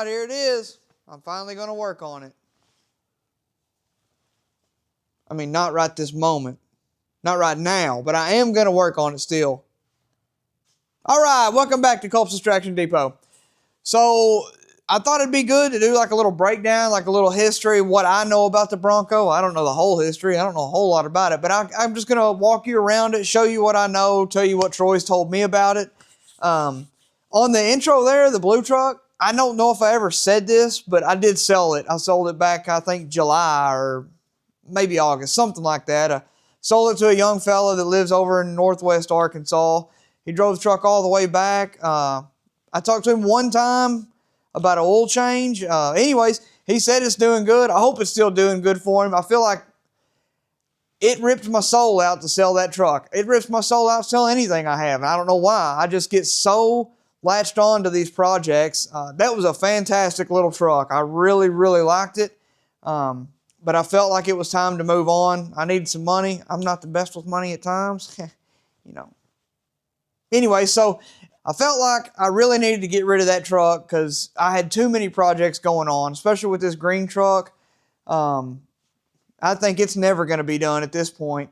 right, here it is. I'm finally going to work on it. I mean, not right this moment. Not right now, but I am going to work on it still. All right, welcome back to Culp's Distraction Depot. So, I thought it'd be good to do like a little breakdown, like a little history, what I know about the Bronco. I don't know the whole history. I don't know a whole lot about it, but I'm just going to walk you around it, show you what I know, tell you what Troy's told me about it. On the intro there, the blue truck, I don't know if I ever said this, but I did sell it. I sold it back, I think, July or maybe August, something like that. I sold it to a young fella that lives over in northwest Arkansas. He drove the truck all the way back. I talked to him one time about an oil change. Anyways, he said it's doing good. I hope it's still doing good for him. I feel like it ripped my soul out to sell that truck. It rips my soul out to sell anything I have. And I don't know why. I just get so latched on to these projects. That was a fantastic little truck. I really, really liked it. But I felt like it was time to move on. I needed some money. I'm not the best with money at times. You know. Anyway, so I felt like I really needed to get rid of that truck because I had too many projects going on, especially with this green truck. I think it's never going to be done at this point.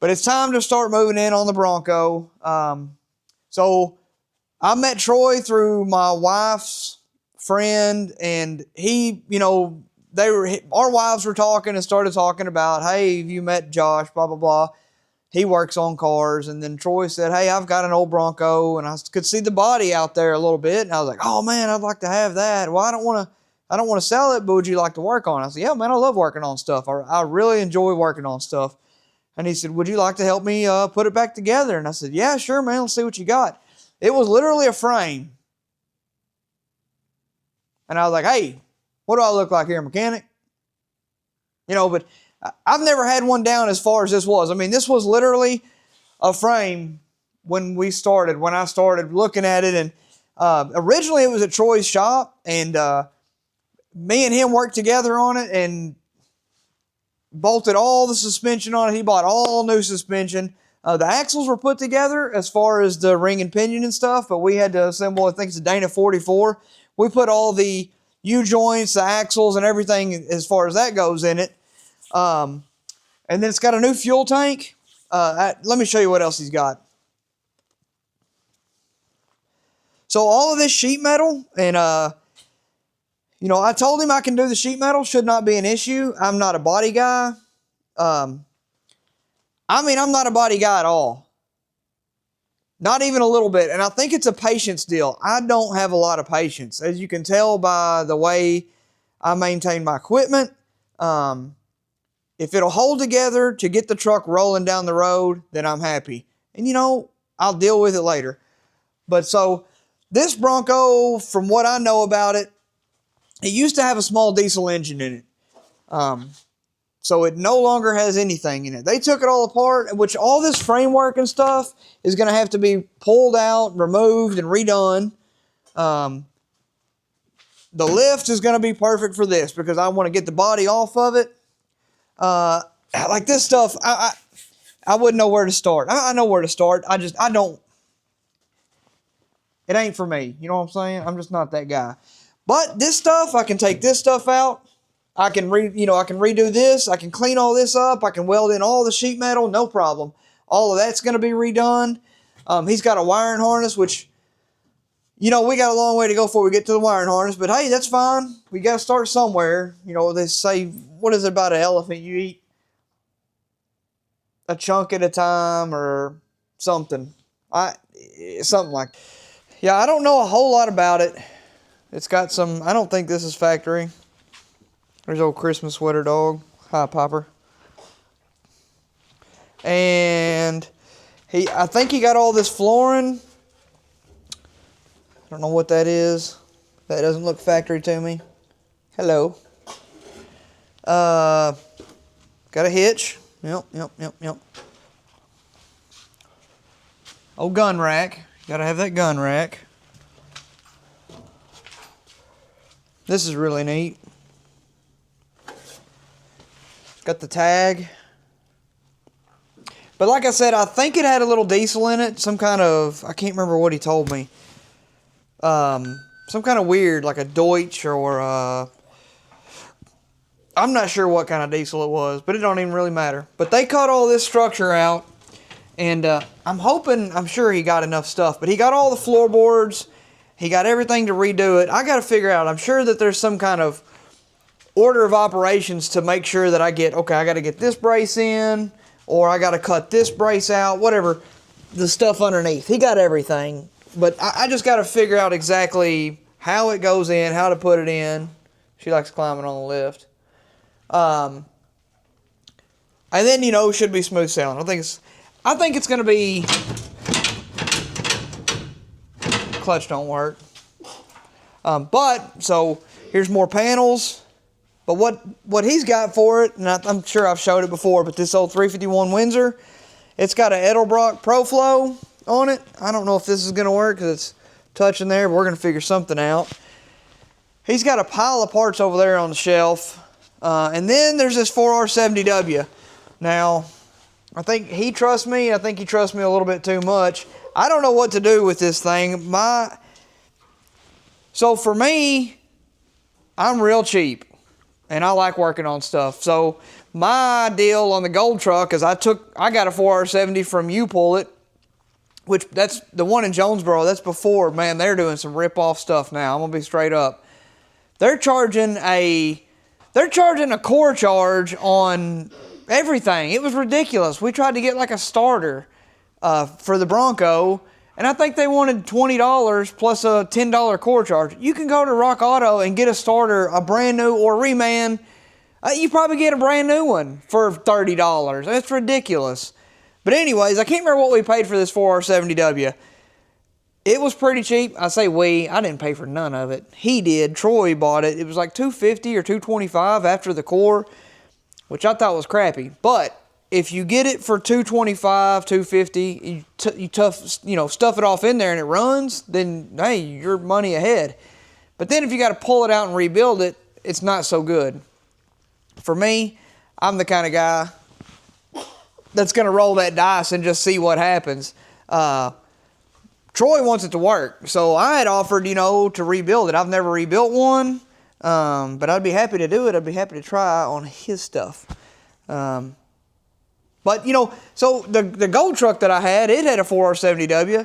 But it's time to start moving in on the Bronco. So I met Troy through my wife's friend, and he, you know, our wives were talking and started talking about, hey, have you met Josh, blah, blah, blah. He works on cars. And then Troy said, hey, I've got an old Bronco, and I could see the body out there a little bit. And I was like, oh man, I'd like to have that. Well, I don't want to sell it, but would you like to work on it? I said, yeah, man, I love working on stuff. I really enjoy working on stuff. And he said, would you like to help me put it back together? And I said, yeah, sure, man. Let's see what you got. It was literally a frame. And I was like, hey, what do I look like here, mechanic? You know, but I've never had one down as far as this was. I mean, this was literally a frame when I started looking at it. And originally it was at Troy's shop, and me and him worked together on it and bolted all the suspension on it. He bought all new suspension. The axles were put together as far as the ring and pinion and stuff, but we had to assemble, I think it's a Dana 44. We put all the U-joints, the axles, and everything as far as that goes in it. And then it's got a new fuel tank. Let me show you what else he's got. So all of this sheet metal, and you know, I told him I can do the sheet metal, should not be an issue. I'm not a body guy. I'm not a body guy at all. Not even a little bit. And I think it's a patience deal. I don't have a lot of patience. As you can tell by the way I maintain my equipment. If it'll hold together to get the truck rolling down the road, then I'm happy. And you know, I'll deal with it later. But so, this Bronco, from what I know about it, it used to have a small diesel engine in it. So it no longer has anything in it. They took it all apart, which all this framework and stuff is going to have to be pulled out, removed, and redone. The lift is going to be perfect for this because I want to get the body off of it. Like this stuff, I wouldn't know where to start. I know where to start. I don't. It ain't for me. You know what I'm saying? I'm just not that guy. But this stuff, I can take this stuff out. I can redo this. I can clean all this up. I can weld in all the sheet metal, no problem. All of that's going to be redone. He's got a wiring harness, which, you know, we got a long way to go before we get to the wiring harness. But hey, that's fine. We got to start somewhere. You know, they say, what is it about an elephant? You eat a chunk at a time or something. Something like that. Yeah, I don't know a whole lot about it. It's got some, I don't think this is factory. There's old Christmas sweater dog. Hi, Popper. And I think he got all this flooring. I don't know what that is. That doesn't look factory to me. Hello. Got a hitch. Yep. Old gun rack. Gotta have that gun rack. This is really neat. Got the tag. But like I said, I think it had a little diesel in it. Some kind of, I can't remember what he told me. some kind of weird, like a Deutsch or I'm not sure what kind of diesel it was, but it don't even really matter. But they cut all this structure out, and I'm sure he got enough stuff, but he got all the floorboards, he got everything to redo it. I got to figure out, I'm sure that there's some kind of order of operations to make sure that I got to get this brace in, or I got to cut this brace out, whatever, the stuff underneath. He got everything, but I just got to figure out exactly how it goes in, how to put it in. She likes climbing on the lift. And then, you know, it should be smooth sailing. I think it's going to be, clutch don't work. So here's more panels. But what he's got for it, and I'm sure I've showed it before, but this old 351 Windsor, it's got an Edelbrock ProFlow on it. I don't know if this is going to work because it's touching there, but we're going to figure something out. He's got a pile of parts over there on the shelf. And then there's this 4R70W. Now, I think he trusts me. I think he trusts me a little bit too much. I don't know what to do with this thing. So for me, I'm real cheap. And I like working on stuff. So my deal on the gold truck is I got a 4R70 from U-Pull-It, which that's the one in Jonesboro. That's before, man, they're doing some rip-off stuff now. I'm going to be straight up. They're charging a core charge on everything. It was ridiculous. We tried to get like a starter for the Bronco, and I think they wanted $20 plus a $10 core charge. You can go to Rock Auto and get a starter, a brand new or reman. You probably get a brand new one for $30. That's ridiculous. But anyways, I can't remember what we paid for this 4R70W. It was pretty cheap. I say I didn't pay for none of it. He did. Troy bought it. It was like $250 or $225 after the core, which I thought was crappy. But if you get it for $225, $250, you stuff it off in there and it runs, then hey, you're money ahead. But then if you got to pull it out and rebuild it, it's not so good. For me, I'm the kind of guy that's going to roll that dice and just see what happens. Troy wants it to work, so I had offered, to rebuild it. I've never rebuilt one, but I'd be happy to do it. I'd be happy to try on his stuff. But, so the gold truck that I had, it had a 4R70W,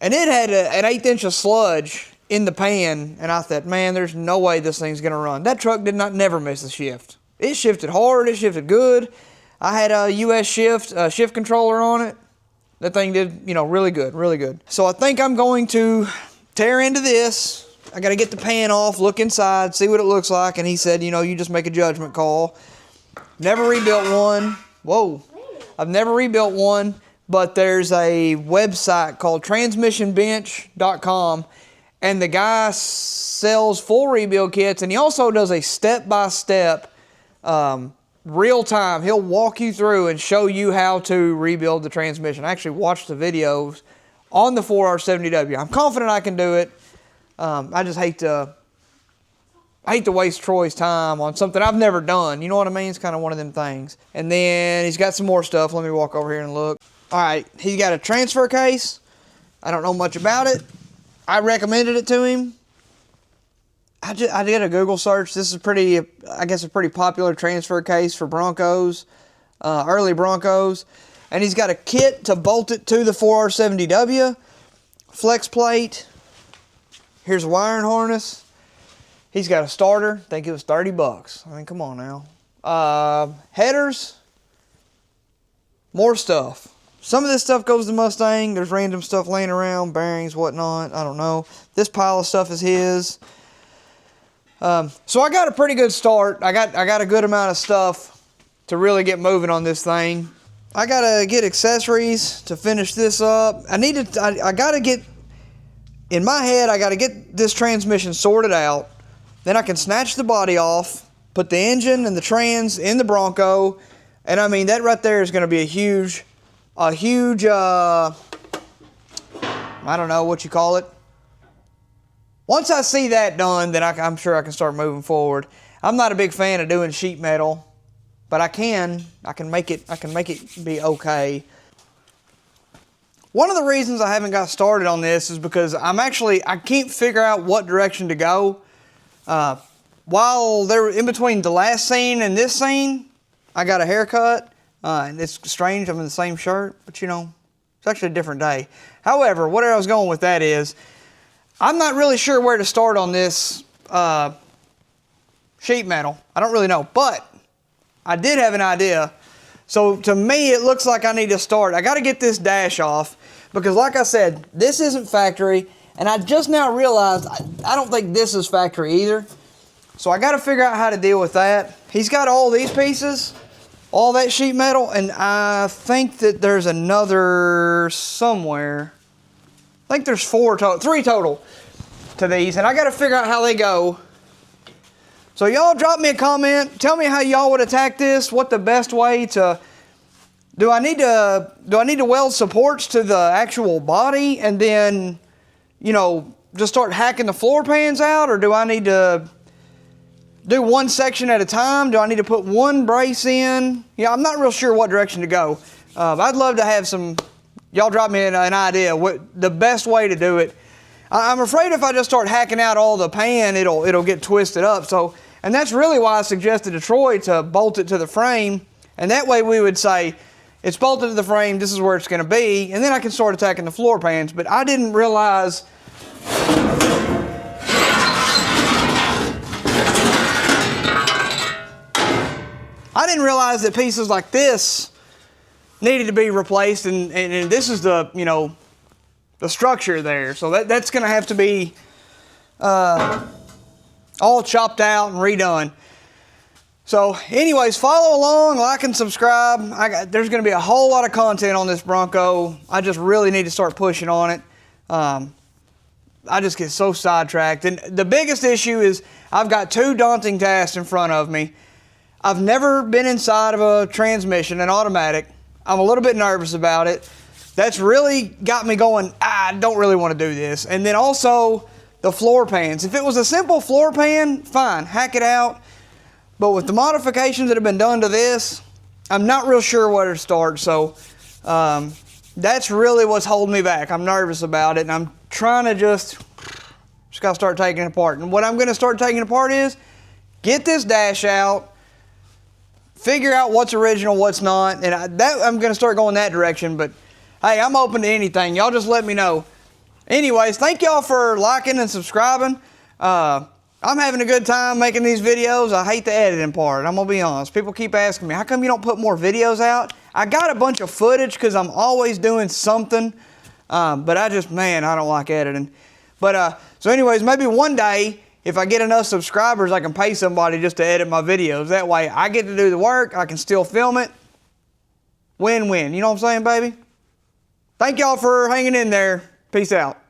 and it had an 1/8 inch of sludge in the pan, and I thought, man, there's no way this thing's going to run. That truck never miss a shift. It shifted hard. It shifted good. I had a US shift controller on it. That thing did, really good, really good. So I think I'm going to tear into this. I got to get the pan off, look inside, see what it looks like. And he said, you just make a judgment call. Never rebuilt one. Whoa. I've never rebuilt one, but there's a website called transmissionbench.com, and the guy sells full rebuild kits, and he also does a step-by-step real time. He'll walk you through and show you how to rebuild the transmission. I actually watched the videos on the 4R70W. I'm confident I can do it. I just hate to waste Troy's time on something I've never done. You know what I mean? It's kind of one of them things. And then he's got some more stuff. Let me walk over here and look. All right, he's got a transfer case. I don't know much about it. I recommended it to him. I did a Google search. This is a pretty popular transfer case for Broncos, early Broncos. And he's got a kit to bolt it to the 4R70W, flex plate. Here's a wiring harness. He's got a starter. I think it was $30. I mean, come on now. Headers. More stuff. Some of this stuff goes to Mustang. There's random stuff laying around, bearings, whatnot. I don't know. This pile of stuff is his. So I got a pretty good start. I got a good amount of stuff to really get moving on this thing. I gotta get accessories to finish this up. I gotta get, in my head, I gotta get this transmission sorted out. Then I can snatch the body off, put the engine and the trans in the Bronco, and I mean, that right there is gonna be a huge, I don't know what you call it. Once I see that done, then I'm sure I can start moving forward. I'm not a big fan of doing sheet metal, but I can make it be okay. One of the reasons I haven't got started on this is because I can't figure out what direction to go. While they're in between the last scene and this scene, I got a haircut, and it's strange, I'm in the same shirt, but you know, it's actually a different day. However, where I was going with that is, I'm not really sure where to start on this sheet metal. I don't really know, but I did have an idea. So to me, it looks like I need to start. I got to get this dash off because like I said, this isn't factory, and I just now realized I don't think this is factory either. So I got to figure out how to deal with that. He's got all these pieces, all that sheet metal, and I think that there's another somewhere. I think there's three total to these, and I got to figure out how they go. So y'all drop me a comment. Tell me how y'all would attack this. What the best way to... Do I need to weld supports to the actual body and then, you know, just start hacking the floor pans out, or do I need to do one section at a time? Do I need to put one brace in? Yeah, I'm not real sure what direction to go. I'd love to have y'all drop me an idea what the best way to do it. I'm afraid if I just start hacking out all the pan, it'll get twisted up. So, and that's really why I suggested to Troy to bolt it to the frame, and that way we would say, it's bolted to the frame, this is where it's going to be, and then I can start attacking the floor pans. But I didn't realize that pieces like this needed to be replaced, and this is the, you know, the structure there. So that's going to have to be all chopped out and redone. So anyways, follow along, like and subscribe. There's going to be a whole lot of content on this Bronco. I just really need to start pushing on it. I just get so sidetracked. And the biggest issue is I've got two daunting tasks in front of me. I've never been inside of a transmission, an automatic. I'm a little bit nervous about it. That's really got me going, I don't really want to do this. And then also the floor pans. If it was a simple floor pan, fine, hack it out. But with the modifications that have been done to this, I'm not real sure where to start. So that's really what's holding me back. I'm nervous about it, and I'm trying to just got to start taking it apart. And what I'm going to start taking apart is get this dash out, figure out what's original, what's not, and I'm going to start going that direction. But hey, I'm open to anything. Y'all just let me know. Anyways, thank y'all for liking and subscribing. I'm having a good time making these videos. I hate the editing part, I'm going to be honest. People keep asking me, how come you don't put more videos out? I got a bunch of footage because I'm always doing something. But I don't like editing. But so anyways, maybe one day, if I get enough subscribers, I can pay somebody just to edit my videos. That way I get to do the work, I can still film it. Win-win. You know what I'm saying, baby? Thank y'all for hanging in there. Peace out.